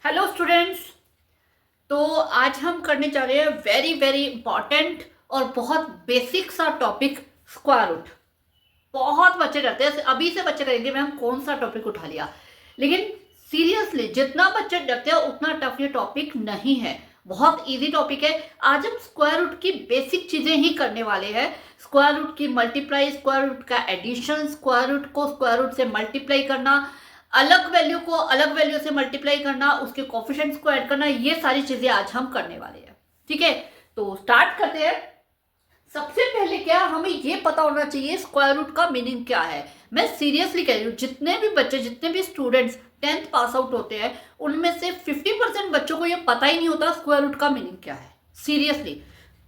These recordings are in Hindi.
Hello students. तो आज हम करने जा रहे हैं वेरी वेरी इंपॉर्टेंट और बहुत बेसिक सा टॉपिक, स्क्वायर रूट। बहुत बच्चे डरते हैं, अभी से बच्चे करेंगे मैम कौन सा टॉपिक उठा लिया, लेकिन सीरियसली जितना बच्चे डरते हैं उतना टफ ये टॉपिक नहीं है। बहुत इजी टॉपिक है। आज हम स्क्वायर रूट की बेसिक चीजें ही करने वाले हैं। स्क्वायर रूट की मल्टीप्लाई, स्क्वायर रूट का एडिशन, स्क्वायर रूट को स्क्वायर रूट से मल्टीप्लाई करना, अलग वैल्यू को अलग वैल्यू से मल्टीप्लाई करना, उसके कोफिशिएंट्स को ऐड करना, ये सारी चीजें आज हम करने वाले हैं। ठीक है, तो स्टार्ट करते हैं। सबसे पहले क्या हमें ये पता होना चाहिए स्क्वायर रूट का मीनिंग क्या है। मैं सीरियसली कह रही हूँ, जितने भी बच्चे, जितने भी स्टूडेंट्स 10th पास आउट होते हैं उनमें से 50% बच्चों को ये पता ही नहीं होता स्क्वायर रूट का मीनिंग क्या है। सीरियसली।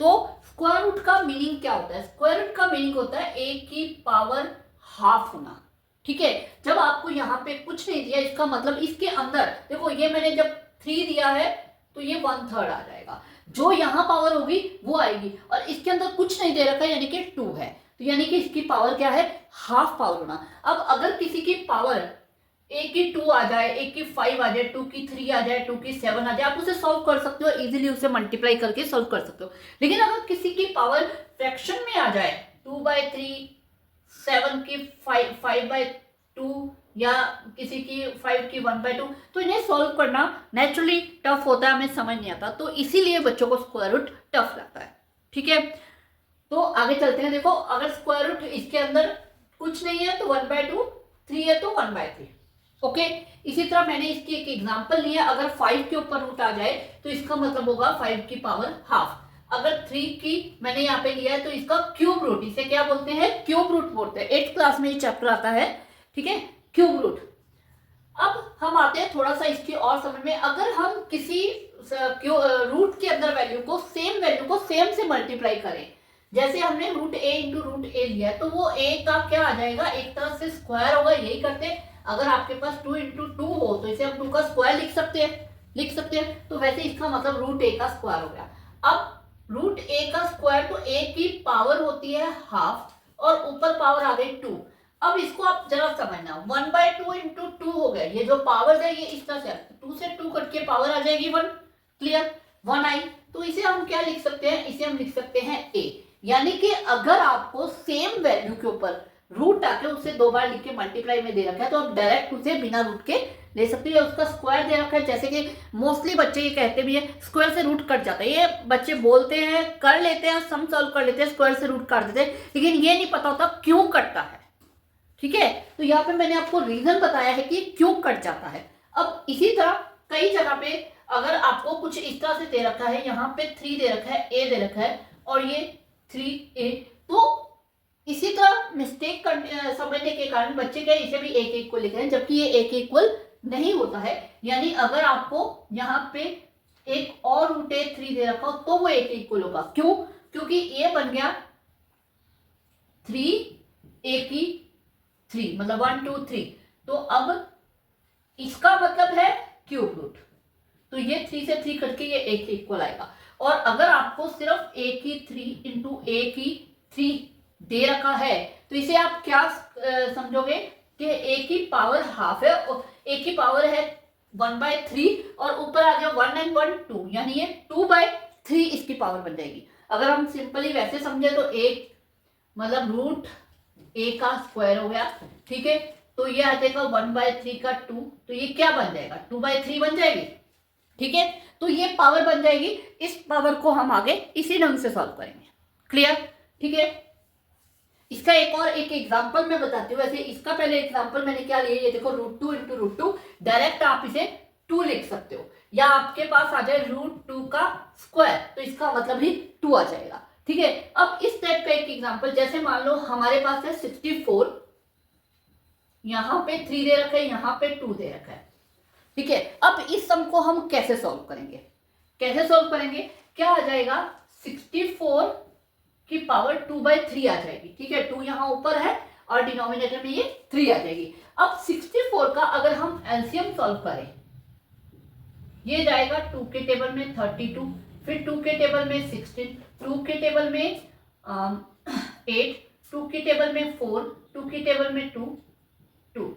तो स्क्वायर रूट का मीनिंग क्या होता है? स्क्वायर रूट का मीनिंग होता है ए की पावर हाफ होना। ठीक है, जब आपको यहाँ पे कुछ नहीं दिया, इसका मतलब इसके अंदर देखो, ये मैंने जब 3 दिया है तो ये 1/3 आ जाएगा, जो यहां पावर होगी वो आएगी, और इसके अंदर कुछ नहीं दे रखा है यानी कि 2 है, तो यानी कि इसकी पावर क्या है? हाफ पावर होना। अब अगर किसी की पावर ए की 2 आ जाए, ए की 5 आ जाए, 2 की 3 आ जाए, 2 की 7 आ जाए, आप उसे सॉल्व कर सकते हो इजीली, उसे मल्टीप्लाई करके सॉल्व कर सकते हो। लेकिन अगर किसी की पावर फ्रैक्शन में आ जाए, 2/3, 7 की 5/2, या किसी की 5 की 1/2, तो इन्हें सॉल्व करना नेचुरली टफ होता है, हमें समझ नहीं आता, तो इसीलिए बच्चों को स्क्वायर रूट टफ लगता है। ठीक है, तो आगे चलते हैं। देखो, अगर स्क्वायर रूट इसके अंदर कुछ नहीं है तो 1/2, 3 है तो 1/3। ओके, इसी तरह मैंने इसकी एक एग्जांपल ली है। अगर 5 के ऊपर रूट आ जाए तो इसका मतलब होगा 5 की पावर हाफ। अगर 3 की मैंने यहाँ पे लिया है तो इसका क्यूब रूट, इसे क्या बोलते हैं? क्यूब रूट बोलते हैं। 8th क्लास में ये चैप्टर आता है। ठीक है, क्यूब रूट। अब हम आते हैं थोड़ा सा इसकी और समझ में। अगर हम किसी रूट के अंदर वैल्यू को सेम से मल्टीप्लाई करें, जैसे हमने रूट ए इंटू रूट ए लिया है, तो वो ए का क्या आ जाएगा? एक तरह से स्क्वायर होगा। यही करते हैं, अगर आपके पास 2 इंटू 2 हो तो इसे हम 2 का स्क्वायर लिख सकते हैं। तो वैसे इसका मतलब रूट ए का स्क्वायर हो गया। अब रूट ए का स्क्वायर, तो ए की पावर होती है हाफ और ऊपर पावर आ गई 2। अब इसको आप जरा समझना, 1/2 इंटू 2 हो गया। ये जो पावर है ये इस तरह से 2 से 2 कट के पावर आ जाएगी 1। क्लियर? 1 आई, तो इसे हम क्या लिख सकते हैं? इसे हम लिख सकते हैं ए। यानी कि अगर आपको सेम वैल्यू के ऊपर रूट आके उसे 2 बार लिख के मल्टीप्लाई में दे रखा है, तो आप डायरेक्ट उसे बिना रूट के ले सकते हो। उसका स्क्वायर दे रखा है, जैसे कि मोस्टली बच्चे ये कहते भी है स्क्वायर से रूट कट जाता है। ये बच्चे बोलते हैं, कर लेते हैं, सम सॉल्व कर लेते हैं, स्क्वायर से रूट काट देते हैं, लेकिन ये नहीं पता होता क्यों कटता है। ठीक है, तो यहाँ पे मैंने आपको रीजन बताया है कि क्यों कट जाता है। अब इसी तरह कई जगह पे अगर आपको कुछ इस तरह से दे रखा है, यहाँ पे 3 दे रखा है, ए दे रखा है, और ये 3a, तो इसी तरह मिस्टेक समझने के कारण बच्चे क्या इसे भी एक एक को लिख रहे हैं, जबकि ये एक इक्वल नहीं होता है। यानी अगर आपको यहाँ पे एक और रूट ए 3 दे रखा हो तो वो एक इक्वल होगा। क्यों? क्योंकि ए बन गया 3, ए की 3, मतलब 1 2 3, तो अब इसका मतलब है क्यूब रूट, तो ये 3 से 3 कट के ये ए के इक्वल आएगा। और अगर आपको सिर्फ ए की 3 इंटू ए की 3 दे रखा है, तो इसे आप क्या समझोगे कि ए की पावर हाफ है, और ए की पावर है 1/3, और ऊपर आ गया 1 एंड 1 2, यानी ये 2/3 इसकी पावर बन जाएगी। अगर हम सिंपली वैसे समझे तो एक मतलब रूट ए का स्क्वायर हो गया। ठीक है, तो ये आ जाएगा 1/3 का 2, तो ये क्या बन जाएगा? 2/3 बन जाएगी। ठीक है, तो ये पावर बन जाएगी। इस पावर को हम आगे इसी ढंग से सॉल्व करेंगे। क्लियर? ठीक है, इसका एक एग्जांपल मैं बताती हूँ। वैसे इसका पहले एग्जांपल मैंने क्या लिया, ये देखो, √2 इंटू √2, डायरेक्ट आप इसे 2 लिख सकते हो, या आपके पास आ जाए √2 का स्क्वायर, तो इसका मतलब भी 2 आ जाएगा। ठीक है, अब इस टाइप का एक एग्जांपल, जैसे मान लो हमारे पास है 64, यहां पे 3 दे रखा है, यहां पे 2 दे रखा है। ठीक है, अब इस सम को हम कैसे सॉल्व करेंगे? क्या आ जाएगा? 64 की पावर 2/3 आ जाएगी। ठीक है, 2 यहां ऊपर है और डिनोमिनेटर में ये 3 आ जाएगी। अब 64 का अगर हम एलसीएम सॉल्व करें, ये जाएगा 2 के टेबल में 32, फिर 2 के टेबल में 16, 2 के टेबल में 8, 2 के टेबल में 4, 2 के टेबल में 2, 2,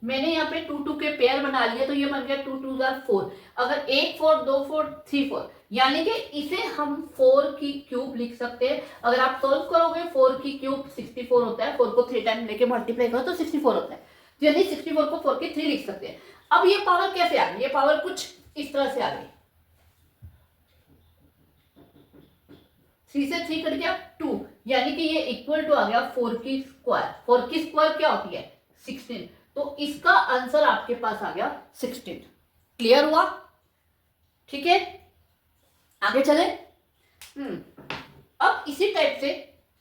मैंने यहाँ पे 2 2 के पेयर बना लिया, तो ये बन गया 2 2 4। अगर 1 4 2 4 3 4, यानी कि इसे हम 4 की क्यूब लिख सकते हैं। अगर आप सोल्व करोगे 4 की क्यूब 64 होता है, 4 को 3 टाइम लेके मल्टीप्लाई करो तो 64 होता है, यानी 64 को 4 की 3 लिख सकते हैं। अब ये पावर कैसे आ गई? ये पावर कुछ इस तरह से आ गई, 3 से 3 कट गया 2, यानी कि ये इक्वल टू आ गया 4 की स्क्वायर। 4 की स्क्वायर क्या होती है? 16। तो इसका आंसर आपके पास आ गया 16। क्लियर हुआ? ठीक है, आगे चले। अब इसी टाइप से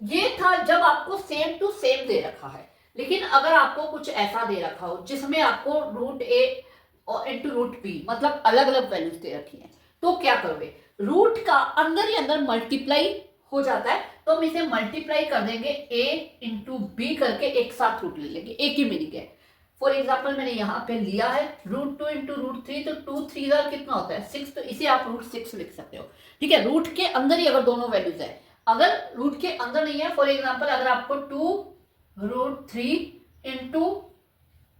ये था जब आपको सेम टू सेम दे रखा है, लेकिन अगर आपको कुछ ऐसा दे रखा हो जिसमें आपको रूट ए और इंटू रूट बी मतलब अलग अलग वैल्यूज दे रखी हैं, तो क्या करोगे? रूट का अंदर ही अंदर मल्टीप्लाई हो जाता है, तो हम इसे मल्टीप्लाई कर देंगे a इंटू बी करके, एक साथ रूट ले लेंगे, एक ही मीनिंग है। फॉर एग्जाम्पल मैंने यहाँ पे लिया है रूट 2 इंटू रूट 3, तो 2 3 कितना होता है 6, तो इसे आप रूट 6 लिख सकते हो। ठीक है, रूट के अंदर ही अगर दोनों वैल्यूज है, अगर रूट के अंदर नहीं है, फॉर एग्जाम्पल अगर आपको 2 रूट 3 इंटू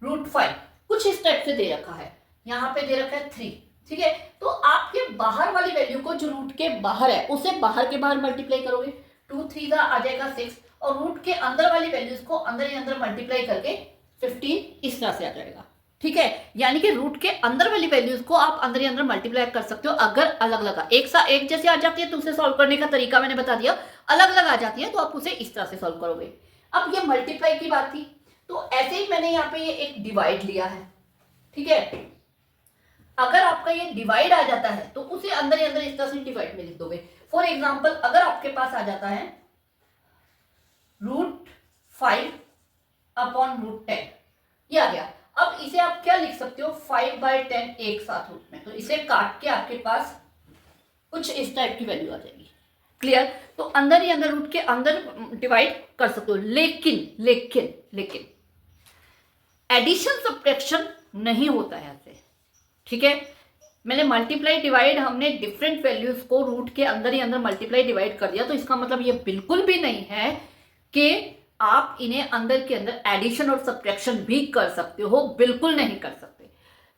रूट 5 कुछ इस टाइप से दे रखा है, यहाँ पे दे रखा है 3, ठीक है, तो आपके बाहर वाली वैल्यू को जो रूट के बाहर है उसे बाहर के बाहर मल्टीप्लाई करोगे, 2 3 आ जाएगा 6, और रूट के अंदर वाली वैल्यूज को अंदर ही अंदर मल्टीप्लाई करके 15 इस तरह से आ जाएगा। ठीक है, यानी कि रूट के अंदर वाली वैल्यूज को आप अंदर ही अंदर मल्टीप्लाई कर सकते हो। अगर अलग अलग एक जैसे आ जाती है तो उसे सॉल्व करने का तरीका मैंने बता दिया, अलग अलग आ जाती है तो आप उसे इस तरह से सॉल्व करोगे। अब ये मल्टीप्लाई की बात थी, तो ऐसे ही मैंने यहाँ पे ये एक डिवाइड लिया है। ठीक है, अगर आपका ये डिवाइड आ जाता है तो उसे अंदर ही अंदर इस तरह से डिवाइड में लिख दोगे। फॉर एग्जाम्पल अगर आपके पास आ जाता है रूट 5 अपॉन रूट 10, ये आ गया। अब इसे आप क्या लिख सकते हो? 5/10 एक साथ रूट में, तो इसे काट के आपके पास कुछ इस टाइप की वैल्यू आ जाएगी। क्लियर? तो अंदर ही अंदर रूट के अंदर डिवाइड कर सकते हो, लेकिन लेकिन लेकिन एडिशन सब्ट्रैक्शन नहीं होता है ऐसे। ठीक है, मैंने मल्टीप्लाई डिवाइड, हमने डिफरेंट वैल्यूज को रूट के अंदर ही अंदर मल्टीप्लाई डिवाइड कर दिया, तो इसका मतलब ये बिल्कुल भी नहीं है कि आप इन्हें अंदर के अंदर एडिशन और सब्ट्रैक्शन भी कर सकते हो, बिल्कुल नहीं कर सकते।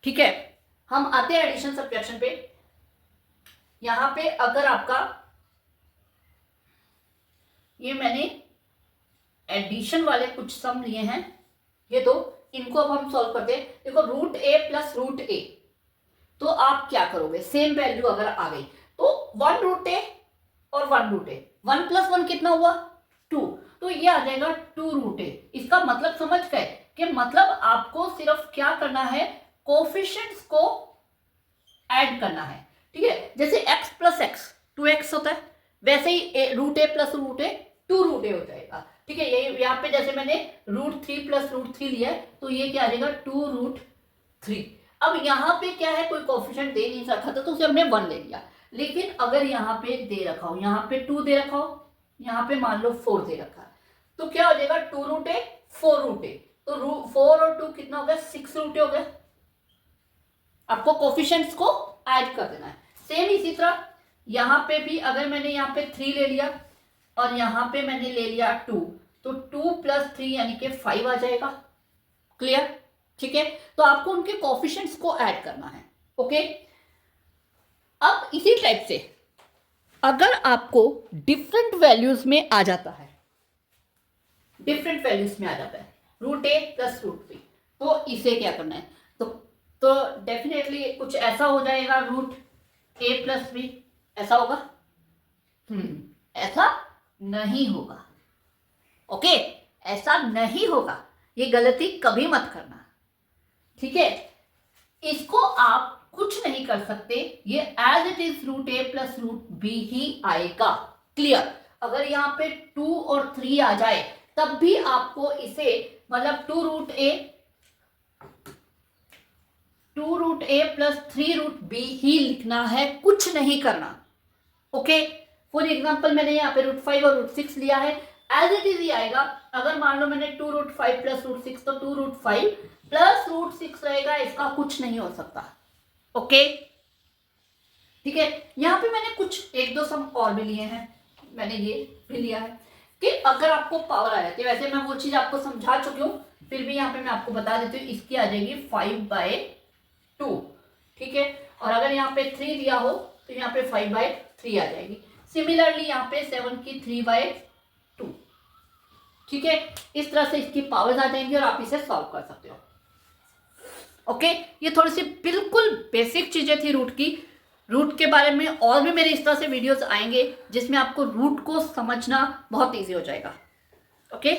ठीक है, हम आते हैं एडिशन सब्ट्रैक्शन पे। यहां पे अगर आपका ये मैंने एडिशन वाले कुछ सम लिए हैं, ये दो, इनको अब हम सॉल्व करते हैं। देखो रूट ए प्लस रूट ए, तो आप क्या करोगे? सेम वैल्यू अगर आ गई तो 1 रूट ए और 1 रूट ए, 1 प्लस 1 कितना हुआ? 2, तो ये आ जाएगा 2 रूट ए। इसका मतलब समझ गए कि मतलब आपको सिर्फ क्या करना है? कोफिशिएंट्स को ऐड करना है। ठीक है, जैसे x प्लस एक्स 2x होता है, वैसे ही root A plus root A 2 root ए हो जाएगा। ठीक है, ये यहाँ पे जैसे मैंने रूट 3 प्लस रूट 3 लिया है, तो ये क्या आ जाएगा? 2 रूट 3। अब यहाँ पे क्या है, कोई कोफिशिएंट दे नहीं रखा था तो उसे हमने 1 ले लिया, लेकिन अगर यहाँ पे दे रखा हो, यहाँ पे 2 दे रखा हो, यहाँ पे मान लो 4 दे रखा है, तो क्या हो जाएगा? 2 रूट ए 4 रूट ए, तो 4 और 2 कितना हो गया? 6 रूट ए हो गया। आपको कोफिशिएंट्स को ऐड कर देना है। सेम इसी तरह यहाँ पे भी अगर मैंने यहाँ पे 3 ले लिया और यहाँ पे मैंने ले लिया 2, तो 2 प्लस 3 यानी कि 5 आ जाएगा। क्लियर? ठीक है, तो आपको उनके कोफिशिएंट्स को ऐड करना है। ओके, अब इसी टाइप से अगर आपको डिफरेंट वैल्यूज में आ जाता है, डिफरेंट वैल्यूज में आ जाता है root A plus root B, तो इसे क्या करना है? तो डेफिनेटली कुछ ऐसा हो जाएगा, रूट ए प्लस बी ऐसा होगा? ऐसा नहीं होगा। ओके, ऐसा नहीं होगा, ये गलती कभी मत करना। ठीक है, इसको आप कुछ नहीं कर सकते, ये as it is root A plus root B ही आएगा। क्लियर? अगर यहाँ पे 2 और 3 आ जाए तब भी आपको इसे मतलब 2 root A plus 3 root B ही लिखना है, कुछ नहीं करना। ओके, फॉर एग्जाम्पल मैंने यहाँ पे रूट 5 और रूट 6 लिया है, एज इट इज ही आएगा। अगर मान लो मैंने 2 रूट 5 प्लस रूट 6, तो 2 रूट 5 प्लस रूट 6 रहेगा, इसका कुछ नहीं हो सकता। ओके, ठीक है, यहाँ पे मैंने कुछ 1-2 सम और भी लिए हैं, मैंने ये भी लिया है कि अगर आपको पावर आ जाती है, वैसे मैं वो चीज आपको समझा चुकी हूँ फिर भी यहाँ पे मैं आपको बता देती हूँ, इसकी आ जाएगी 5/2, ठीक है। और अगर यहाँ पे 3 दिया हो तो यहाँ पे 5/3 आ जाएगी। सिमिलरली यहाँ पे 7 की 3/2, ठीक है। इस तरह से इसकी पावर्स आ जाएंगी और आप इसे सॉल्व कर सकते हो। ओके, ये थोड़ी सी बिल्कुल बेसिक चीजें थी रूट की। रूट के बारे में और भी मेरे इस तरह से वीडियोस आएंगे जिसमें आपको रूट को समझना बहुत ईजी हो जाएगा। ओके।